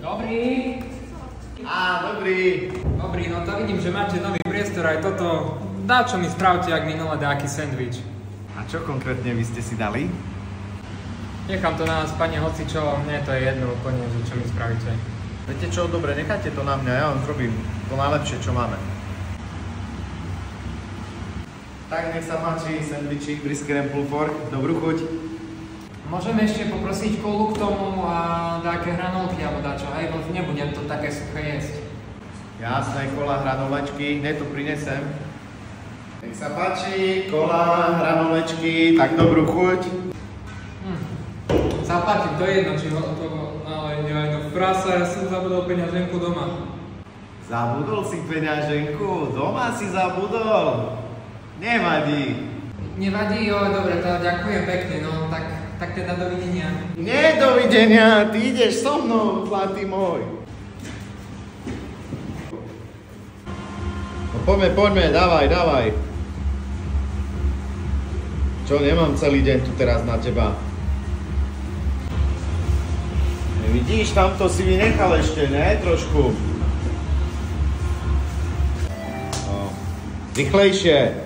Dobrý. Dobrý. Dobrý, no to vidím, že máte nový priestor aj toto. Dá čo mi spravte, ak minule dáky sendvič. A čo konkrétne vy ste si dali? Nechám to na vás, pane, hocičo, mne to je jedno úplne, že čo mi spravíte. Viete čo, dobre, nechajte to na mňa, ja vám zrobím to najlepšie, čo máme. Tak nech sa páči, sendvičík, brisket and pulled pork, dobrú chuť. Môžeme ešte poprosiť kolu k tomu a dáke hranolky alebo dačo, hej, bo nebudem to také suché jesť. Jasné, kola, hranolačky, hneď to prinesem. Nech sa páči, kola, hranolečky, tak dobrú chuť. Zaplatím, to je jedno, či hotovo, ale ja no frasa, ja som zabudol peňaženku doma. Zabudol si peňaženku? Doma si zabudol? Nevadí. Nevadí, jo, dobre, to ďakujem pekne, no tak teda dovidenia. Nie dovidenia, ty ideš so mnou, zlatý môj. No poďme, dávaj. Čo, nemám celý deň tu teraz na teba. Vidíš, tamto si vynechal ešte, ne? Trošku. No. Rýchlejšie.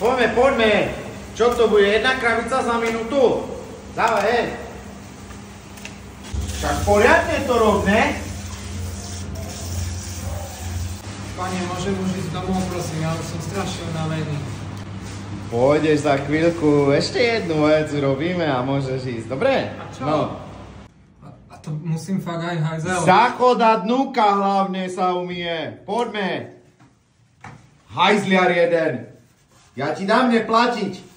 Poďme. Čo to bude? Jedna krabica za minútu? Dávaj, hej. Tak poriadne to rob, ne? Pane, môžem už ísť domov, prosím, ja už som strašne unavený. Pôjdeš za chvíľku, ešte jednu vec urobíme a môžeš ísť, dobre? A čo? No. A to musím fakt aj hajzel. Záchod a dnuka hlavne sa umie. Poďme. Hajzliar jeden. Ja ti dám neplatiť.